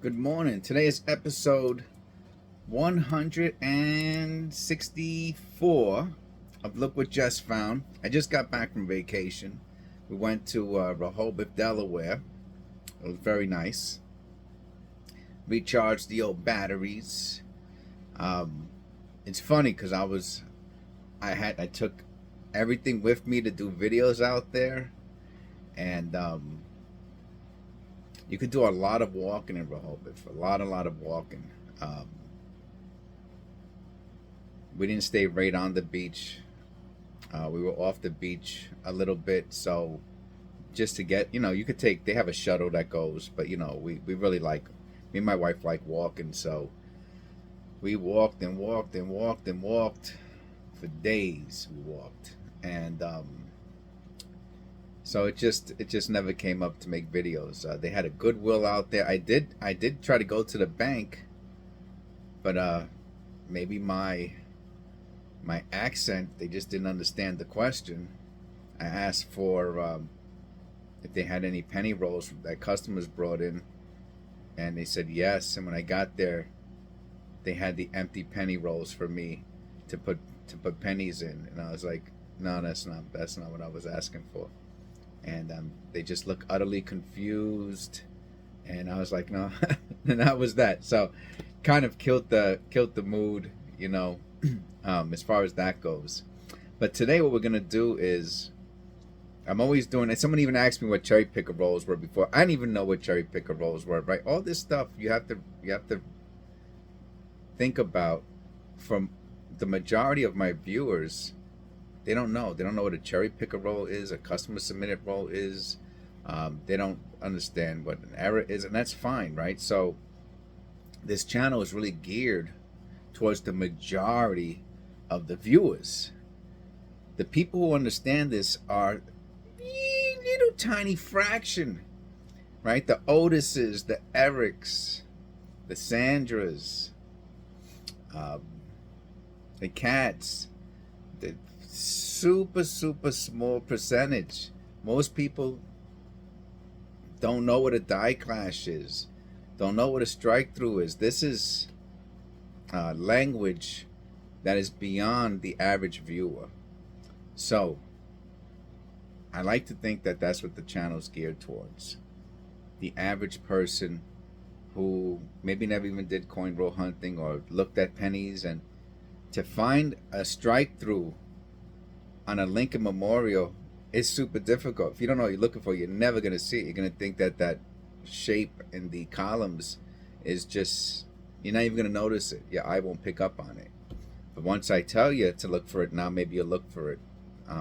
Good morning. Today is episode 164 of Look What Just Found. I just got back from vacation. We went to Rehoboth, Delaware. It was very nice. Recharged the old batteries. It's funny because I took everything with me to do videos out there, and you could do a lot of walking in Rehoboth, a lot of walking. We didn't stay right on the beach. We were off the beach a little bit, so just to get, you could take, they have a shuttle that goes, but we really like, me and my wife like walking, so we walked and walked and walked and walked for days. We walked, and so it just never came up to make videos. They had a Goodwill out there. I did try to go to the bank, but maybe my accent, they just didn't understand the question. I asked for if they had any penny rolls that customers brought in, and they said yes. And when I got there, they had the empty penny rolls for me to put pennies in, and I was like, no, that's not what I was asking for. And they just look utterly confused, and I was like, no. And that was that. So kind of killed the mood, as far as that goes. But today what we're gonna do is, I'm always doing it. Someone even asked me what cherry picker rolls were before. I didn't even know what cherry picker rolls were, right? All this stuff you have to think about. From the majority of my viewers, they don't know what a cherry picker roll is, a customer submitted roll is. They don't understand what an error is, and that's fine, right? So this channel is really geared towards the majority of the viewers. The people who understand this are a little tiny fraction, right? The Otises, the Erics, the Sandras, the Cats, the super small percentage. Most people don't know what a die clash is, don't know what a strike through is. This is language that is beyond the average viewer. So I like to think that that's what the channel is geared towards. The average person who maybe never even did coin roll hunting or looked at pennies, and to find a strike through on a Lincoln Memorial is super difficult. If you don't know what you're looking for, you're never going to see it. You're going to think that shape in the columns is just, you're not even going to notice it. Your eye won't pick up on it. But once I tell you to look for it, now maybe you'll look for it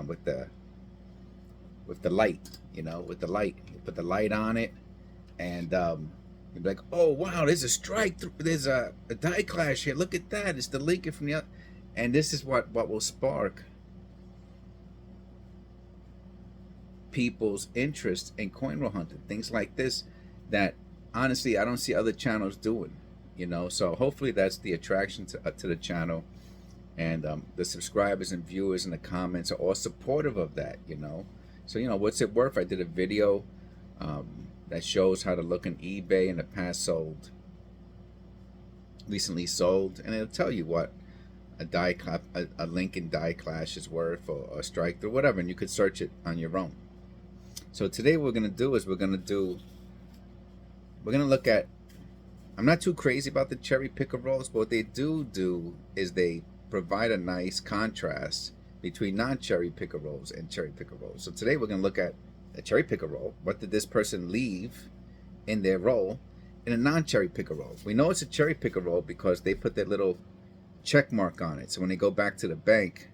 with the light, with the light. You put the light on it, and you're like, oh wow, there's a strike through, there's a die clash here. Look at that, it's the Lincoln from the other. And this is what will spark people's interest in coin roll hunting, things like this, that honestly I don't see other channels doing. So hopefully that's the attraction to the channel, and the subscribers and viewers in the comments are all supportive of that. So what's it worth? I did a video that shows how to look on eBay in the past recently sold, and it'll tell you what a Lincoln die clash is worth, or a strike through, whatever, and you could search it on your own. So today what we're gonna do is we're gonna look at, I'm not too crazy about the cherry picker rolls, but what they do is they provide a nice contrast between non-cherry picker rolls and cherry picker rolls. So today we're gonna look at a cherry picker roll. What did this person leave in their roll? In a non-cherry picker roll, we know it's a cherry picker roll because they put their little check mark on it. So when they go back to the bank,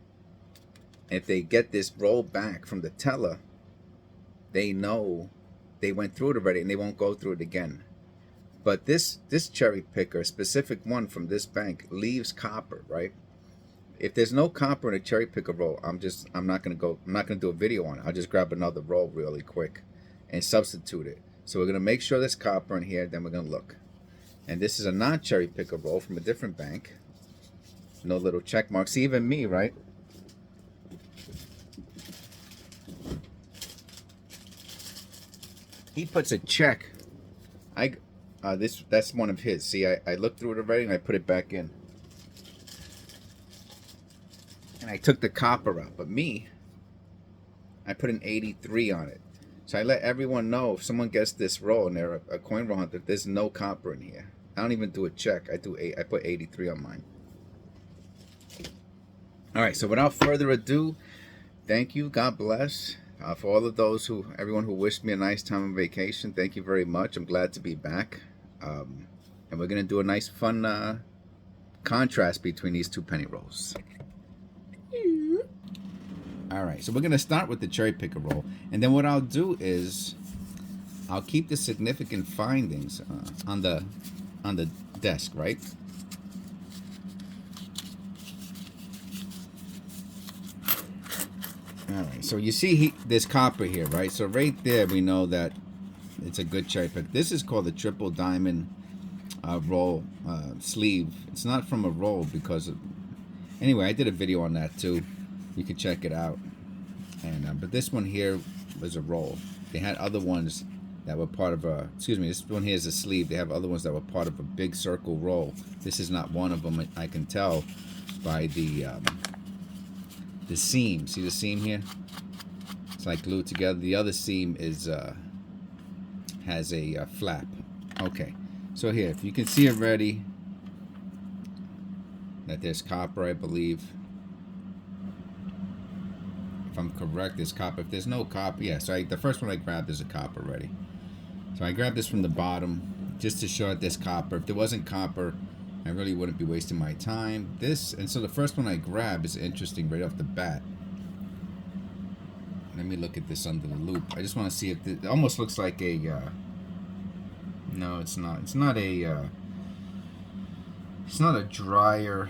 if they get this roll back from the teller, they know they went through it already and they won't go through it again. But this cherry picker, specific one from this bank, leaves copper, right? If there's no copper in a cherry picker roll, I'm not gonna do a video on it. I'll just grab another roll really quick and substitute it. So we're gonna make sure there's copper in here, then we're gonna look. And this is a non-cherry picker roll from a different bank. No little check marks. See, even me, right? He puts a check. That's one of his. See, I looked through it already and I put it back in. And I took the copper out. But me, I put an 83 on it. So I let everyone know if someone gets this roll and they're a coin roll hunter, there's no copper in here. I don't even do a check. I put 83 on mine. All right, so without further ado, thank you. God bless. For all of everyone who wished me a nice time on vacation, thank you very much. I'm glad to be back. And we're going to do a nice, fun contrast between these two penny rolls. All right, so we're going to start with the cherry picker roll. And then what I'll do is I'll keep the significant findings on the desk, right? All right, so you see there's copper here, right? So right there we know that it's a good cherry pick. This is called a triple diamond roll sleeve. It's not from a roll because anyway, I did a video on that too. You can check it out. And but this one here was a roll. They had other ones that were part of a, excuse me, this one here is a sleeve. They have other ones that were part of a big circle roll. This is not one of them. I can tell by the seam. See the seam here? It's like glued together. The other seam is has a flap. Okay, so here, if you can see already that there's copper, I believe. If I'm correct, there's copper. If there's no copper, yeah. So the first one I grabbed is a copper already. So I grabbed this from the bottom just to show that there's copper. If there wasn't copper, I really wouldn't be wasting my time. And so the first one I grab is interesting right off the bat. Let me look at this under the loop. I just want to see if it almost looks like a. No, it's not. It's not a. It's not a dryer.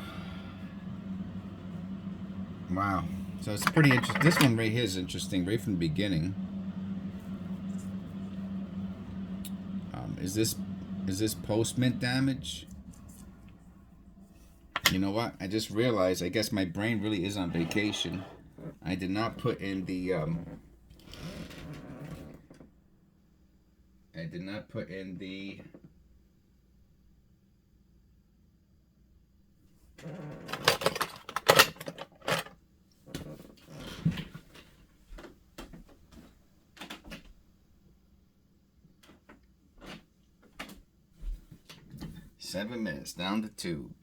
Wow. So it's pretty interesting. This one right here is interesting right from the beginning. Is this post-mint damage? You know what? I just realized, I guess my brain really is on vacation. I did not put in the I did not put in the $7 minutes down the tube.